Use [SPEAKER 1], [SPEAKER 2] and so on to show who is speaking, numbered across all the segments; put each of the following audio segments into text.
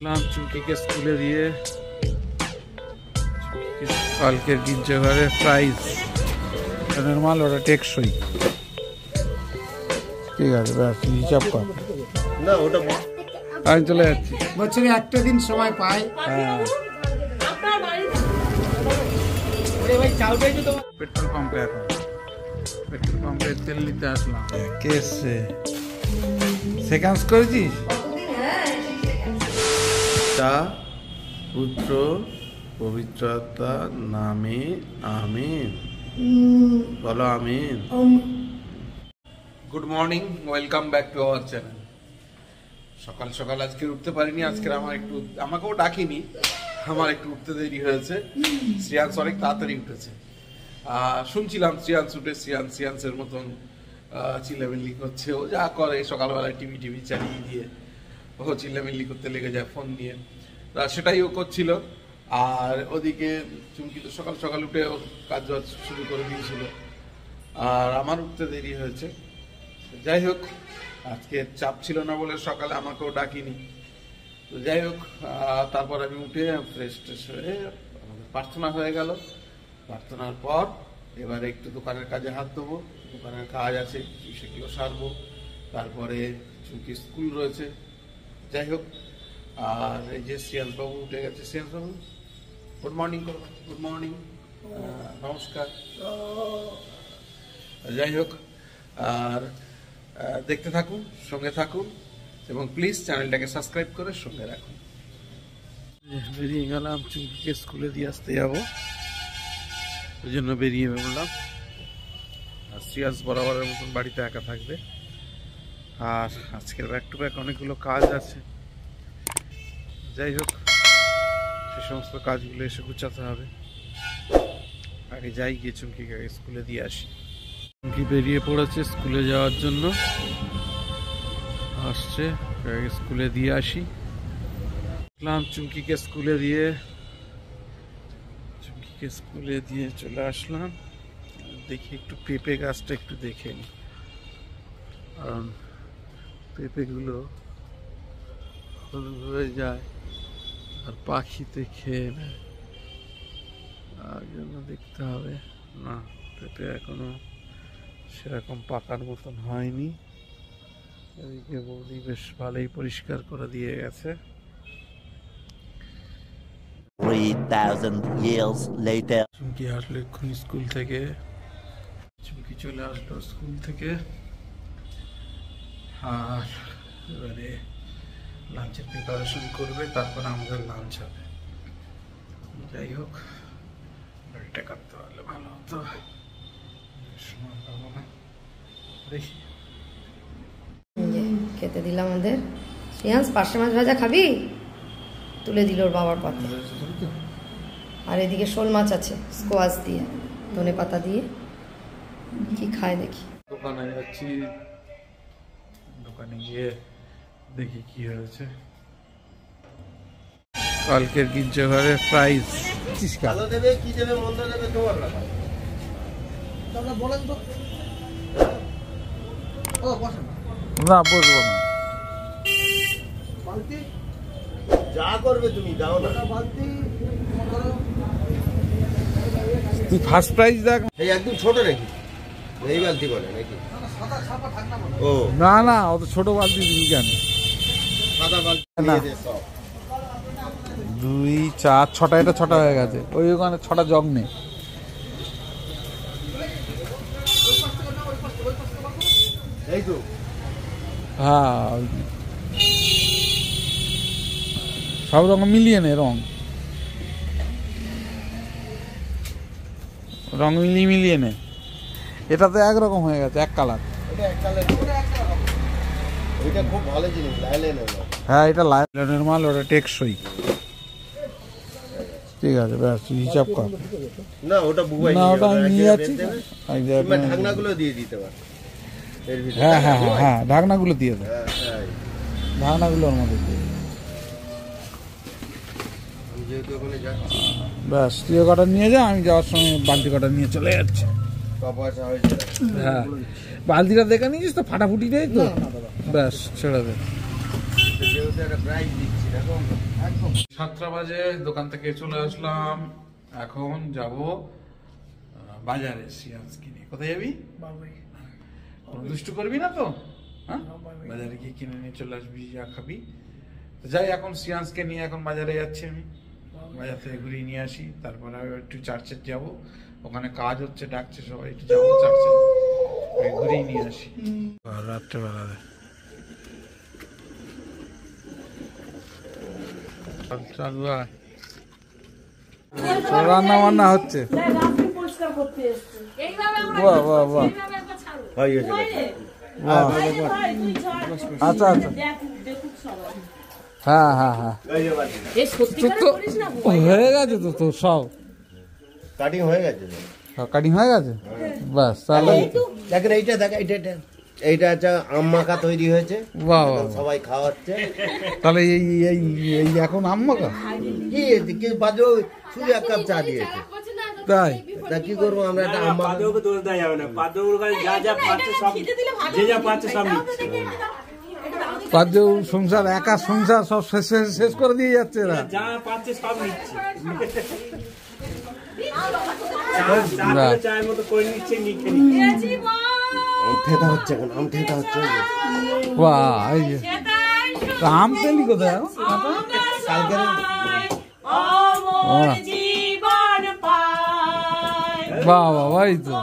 [SPEAKER 1] চুমকিকে স্কুলে দিয়ে কালকের গির্জাঘরের প্রাইজ মাল ওটা টেকসই। ঠিক আছে, ব্যাস হিসাব কর।
[SPEAKER 2] না ওটা
[SPEAKER 1] আমি চলে যাচ্ছি।
[SPEAKER 3] বছরে একটা দিন সময় পাই।
[SPEAKER 1] হ্যাঁ, পেট্রোল পাম্পে এখন পেট্রোল পাম্পে তেল নিতে আসলাম। কে এসছে? সেকেন্ড করেছিস?
[SPEAKER 2] পিতা পুত্র পবিত্রতা নামে আমিন। বলো আমিন।
[SPEAKER 1] Good morning, welcome back to our channel. সকাল সকাল আজকে উঠতে পারিনি। আজকে আমাকেও ডাকিনি, আমার একটু উঠতে দেরি হয়েছে। শ্রিয়াংশ অনেক তাড়াতাড়ি উঠেছে। শুনছিলাম শ্রিয়াংশ উঠে শ্রিয়াংশের মতন চিল্লামিল্লি করছে। ও যা করে সকালবেলায় টিভি চালিয়ে দিয়ে ও চিল্লামিল্লি করতে লেগে যায় ফোন নিয়ে। সেটাই ও করছিল। আর ওদিকে চুমকি তো সকাল সকাল উঠে ওর কাজ শুরু করে দিয়েছিল, আর আমার উঠতে দেরি হয়েছে। যাই হোক, আজকে চাপ ছিল না বলে সকালে আমাকেও ডাকিনি। তো যাই হোক, তারপর আমি উঠে ফ্রেশ ট্রেশ হয়ে প্রার্থনা হয়ে গেল। প্রার্থনার পর এবারে একটু দোকানের কাজে হাত দেবো। দোকানের কাজ আছে, সেগুলো সারবো। তারপরে চুমকি স্কুল রয়েছে। যাই হোক, আর এই যে শ্রিয়াংশবাবু উঠে গেছে। শ্রিয়াংশবাবু গুড মর্নিং করো। গুড মর্নিং, নমস্কার। যাই হোক, আর দেখতে থাকুন, সঙ্গে থাকুন এবং প্লিজ চ্যানেলটাকে সাবস্ক্রাইব করে সঙ্গে রাখুন। বেরিয়ে গেলাম, চুমকিকে স্কুলে দিয়ে আসতে যাবো, ওই জন্য বেরিয়ে পড়লাম। আর শ্রিয়াস বরাবরের মতন বাড়িতে একা থাকবে। আর আজকের ব্যাক টু ব্যাক অনেকগুলো কাজ আছে। যাই হোক, সে সমস্ত কাজগুলো এসে গুছাতে হবে। আগে যাই, গিয়ে চুমকিকে স্কুলে দিয়ে আসি। চুমকি বেরিয়ে পড়েছে স্কুলে যাওয়ার জন্য, আসছে। স্কুলে দিয়ে আসি। চুমকিকে স্কুলে দিয়ে চলে আসলাম। দেখি একটু পেঁপে গাছটা একটু দেখে নি, কারণ পেঁপেগুলো হলুদ হয়ে যায় আর পাখিতে খেয়ে নেয়, তার জন্য দেখতে হবে। না, পেঁপে এখনো সেরকম পাকার মতন হয়নি। এদিকে বৌদি বেশ ভালোই পরিষ্কার করে দিয়ে গেছে।
[SPEAKER 4] 3000 years later.
[SPEAKER 1] চুমকি আসলো এক্ষুনি স্কুল থেকে। চুমকি চলে আসলো স্কুল থেকে। আর এবারে লাঞ্চের প্রিপারেশন করবে, তারপর আমাদের লাঞ্চ হবে। যাই হোক, গাড়িটা কাটতে পারলে ভালো হতো, সময় পাবো না। দেখি
[SPEAKER 5] খেতে দিলাম আমাদের। শ্রেয়াংশ পার্শে মাছ ভাজা খাবি? তুলে দিল ওর বাবার পাতে। আর এদিকে শোল মাছ আছে স্কোয়াশ দিয়ে, ধনে পাতা দিয়ে। কি খায় দেখি।
[SPEAKER 1] দোকানে যাচ্ছি, দোকানে গিয়ে দেখি কি হয়েছে। কালকের গির্জাঘরের প্রাইজ
[SPEAKER 2] ভালো দেবে কি দেবে মন্দ দেবে তোমার ব্যাপার।
[SPEAKER 3] তোমরা বলেন তো। ও বসেন
[SPEAKER 1] না, বসবো না।
[SPEAKER 3] বালতি
[SPEAKER 2] যা করবে তুমি দাও না।
[SPEAKER 3] বালতি
[SPEAKER 1] তুই ফার্স্ট প্রাইজ দেখ।
[SPEAKER 2] এই একদম ছোট নাকি? এই বালতি বলে নাকি?
[SPEAKER 3] সাদা ছাপা ঢাকনা বলে।
[SPEAKER 2] ও
[SPEAKER 1] না না, অত ছোট বালতি দিবি কেন?
[SPEAKER 2] সাদা বালতি
[SPEAKER 1] না।
[SPEAKER 2] দিয়ে দে সব।
[SPEAKER 1] 2 4 6টা, এটা 6টা হয়ে গেছে। ওই ওখানে 6টা জগ নেই।
[SPEAKER 2] এই তো
[SPEAKER 1] হ্যাঁ, সব রকম মিলিয়ে নে। রং মিলিয়ে নে। এটা তো একরকম হয়ে গেছে, এক কালার।
[SPEAKER 2] এটা এক কালার। ওইটা খুব ভালো জিনিস, লাইলেন হলো।
[SPEAKER 1] হ্যাঁ, এটা লাইলনের মাল, ওটা টেকসই। ঠিক আছে, ব্যাস হিসাব কর।
[SPEAKER 2] না ওটা বুবাই
[SPEAKER 1] না, ওটা আমি নিয়ে যাচ্ছি।
[SPEAKER 2] ঢাকনাগুলো দিয়ে দিতে পারে এর ভিতরে।
[SPEAKER 1] হ্যাঁ হ্যাঁ হ্যাঁ হ্যাঁ, ঢাকনাগুলো দিয়ে দে।
[SPEAKER 2] হ্যাঁ হ্যাঁ,
[SPEAKER 1] ঢাকনাগুলো ওর মধ্যে দিয়ে দে।
[SPEAKER 2] আমি যেহেতু ওখানে যাচ্ছি।
[SPEAKER 1] ব্যাস, তুই কটা নিয়ে যা, আমি যাওয়ার সময় বালতি কটা নিয়ে চলে যাচ্ছি।
[SPEAKER 2] পয়সা হয়েছে।
[SPEAKER 1] হ্যাঁ, বালতিটা দেখে নিয়েছিস তো? ফাটাফুটি নেই তো? ব্যাস ছেড়ে দে।
[SPEAKER 2] যেহেতু একটা প্রাইজ দিচ্ছি এরকম একদম
[SPEAKER 1] 7টা বাজে দোকান থেকে চলে আসলাম। এখন যাব বাজারে সিয়ান্স কিনে। কোথায় যাবি? কোনো দুষ্টু করবি না তো? হ্যাঁ, বাজারে গিয়ে কিনে নিয়ে চলে আসবি, যা খাবি। তো যাই, এখন সিয়ান্সকে নিয়ে এখন বাজারে যাচ্ছি আমি। বাজার থেকে ঘুরিয়ে নিয়ে আসি, তারপরে একটু চার্চে যাব। ওখানে কাজ হচ্ছে, ডাকছে সবাই, একটু যাবো চার্চে, ঘুরিয়ে নিয়ে আসি। রাত্রেবেলা চালু রান্না বান্না হচ্ছে। বাহ বাহ বাহ, আচ্ছা আচ্ছা, হ্যাঁ হ্যাঁ হ্যাঁ, হয়ে গেছে তো তোর সব
[SPEAKER 2] কাটিং হয়ে গেছে,
[SPEAKER 1] সব কাটিং হয়ে গেছে। বাস তাহলে
[SPEAKER 2] দেখেন এইটা দেখ, এইটা হচ্ছে আম মাখা তৈরি হয়েছে।
[SPEAKER 1] বাহ বাহ,
[SPEAKER 2] সবাই খাওয়াচ্ছে।
[SPEAKER 1] তাহলে এই এই এই এখন আম মাখা
[SPEAKER 2] কি বাজে, শুধু এক কাপ চা দিয়েছে।
[SPEAKER 1] তাই
[SPEAKER 2] তা কি করবো আমরা, একটা আম মাখা
[SPEAKER 6] দোষ দেওয়া যাবে না। পাঁচজনের কাছে যা যা পাচ্ছে সব, যে যা পাচ্ছে সব নিচ্ছে।
[SPEAKER 1] পাঁচজন সংসার, একা সংসার সব শেষ করে দিয়ে যাচ্ছে এরা।
[SPEAKER 6] যা পাচ্ছে সব নিচ্ছে, চায়ের মতো করে নিচ্ছে, নিচ্ছে নিচ্ছে।
[SPEAKER 2] আম ঠেকা হচ্ছে, এখন আম ঠেকা হচ্ছে।
[SPEAKER 1] বাহ, এই যে আম তেলি কোথায় এখন?
[SPEAKER 2] কালকে
[SPEAKER 1] বাহ বাহ, এই তো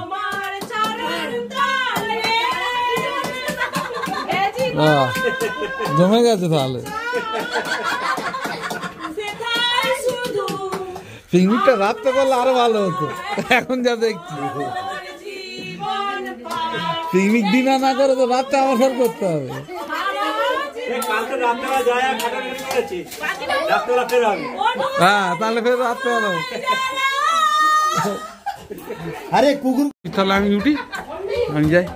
[SPEAKER 1] বাহ, জমে গেছে তাহলে। পিকনিকটা রাত্রে করলে আরো ভালো হতো, এখন যা দেখছি। পিকনিক দিনা না করে তো রাতটা আমার করতে হবে।
[SPEAKER 6] কালকে রাত্রেবেলা যায় খাটাখাটি করেছি, রাত্রেবেলা ফের হবে।
[SPEAKER 1] হ্যাঁ, তাহলে ফের রাত্রে হলো।
[SPEAKER 2] আরে কুকুর,
[SPEAKER 1] তাহলে আমি উঠি, আমি যাই।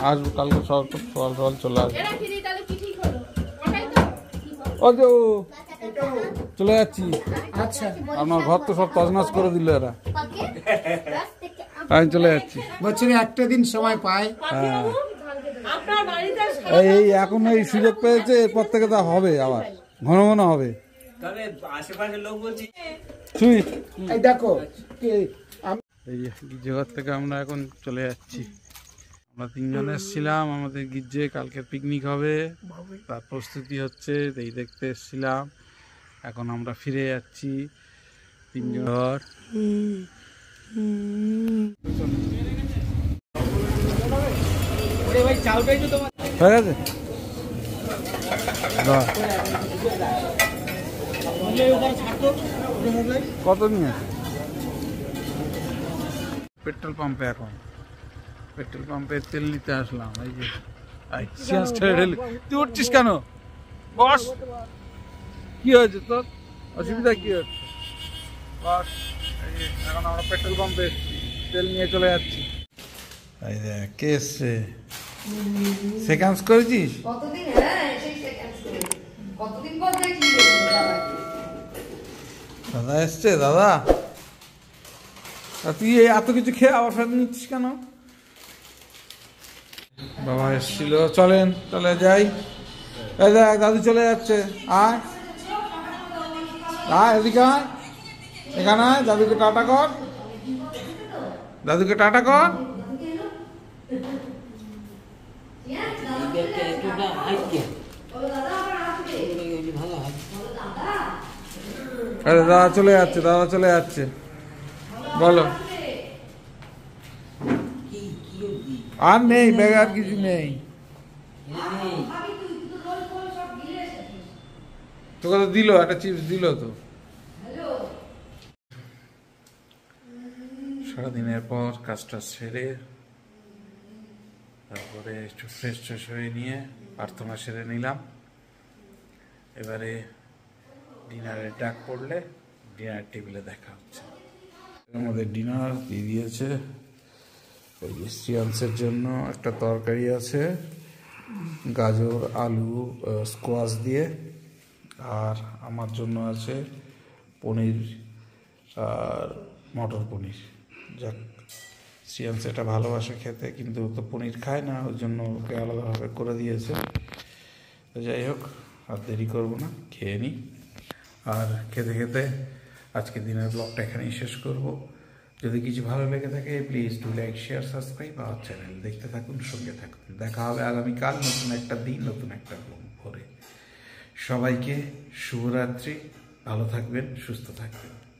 [SPEAKER 1] আর কালকে সকাল চলে আসবে। ও যে চলে যাচ্ছি। আচ্ছা, আমার ঘর তো সব তছনছ করে দিল এরা। আমি চলে যাচ্ছি।
[SPEAKER 3] বছরে একটা দিন সময় পায়।
[SPEAKER 1] হ্যাঁ, এই এখন এই সুযোগ পেয়েছে, এরপর থেকে তা হবে, আবার ঘন ঘন হবে।
[SPEAKER 6] তবে আশেপাশের লোক বলছি
[SPEAKER 3] এই দেখো,
[SPEAKER 1] এই গির্জাঘর থেকে আমরা এখন চলে যাচ্ছি। আমরা 3 জন এসেছিলাম, আমাদের গির্জে কালকের পিকনিক হবে, তার প্রস্তুতি হচ্ছে, এই দেখতে এসেছিলাম। এখন আমরা ফিরে যাচ্ছি 3 জন। হয়ে গেছে, কত নিয়ে পেট্রোল পাম্পে? এখন পেট্রোল পাম্পে তেল নিতে আসলাম। এই যে তুই উঠছিস কেন? বস, কি হয়েছে তোর? অসুবিধা কি হচ্ছে? বস, এই যে এখন আমরা পেট্রোল পাম্পে তেল নিয়ে চলে যাচ্ছি। এই দেখ কে এসছে, সেকেন্ডস করেছিস?
[SPEAKER 5] কতদিন? হ্যাঁ, সেই সেকেন্ডস করে কতদিন পর দেখি
[SPEAKER 1] দাদা এসছে। দাদা, তুই এত কিছু খেয়ে আবার ফেরত নিচ্ছিস কেন? বাবা এসছিল, চলেন চলে যাই। এই দেখ দাদু চলে যাচ্ছে, আয় আয় এদিকে আয়, এখানে আয়, দাদুকে টাটা কর, দাদুকে টাটা কর। আরে দাদা চলে যাচ্ছে, দাদা চলে যাচ্ছে, বলো। আর নেই ব্যাগে, আর কিছু নেই। তোকে তো দিল, একটা চিপস দিল তো। সারাদিনের পর কাজটা সেরে তারপরে একটু ফ্রেশ ট্রেশ হয়ে নিয়ে প্রার্থনা সেরে নিলাম। এবারে ডিনারের ডাক পড়লে ডিনার টেবিলে দেখা হচ্ছে। আমাদের ডিনার দিয়ে দিয়েছে। ওই যে শ্রিয়াংসের জন্য একটা তরকারি আছে, গাজর আলু স্কোয়াশ দিয়ে, আর আমার জন্য আছে পনির আর মটর পনির। যাক, শ্রিয়াংস এটা ভালোবাসে খেতে, কিন্তু তো পনির খায় না, ওই জন্য ওকে আলাদাভাবে করে দিয়েছে। তো যাই হোক, আর দেরি করবো না, খেয়ে নিই। আর খেতে খেতে আজকের দিনের ব্লগটা এখানেই শেষ করব। যদি কিছু ভালো লেগে থাকে please do like, share, subscribe our channel. দেখতে থাকুন, সঙ্গে থাকুন। দেখা হবে আগামীকাল নতুন একটা দিন, নতুন একটা ভোরে। সবাইকে শুভরাত্রি, ভালো থাকবেন, সুস্থ থাকবেন।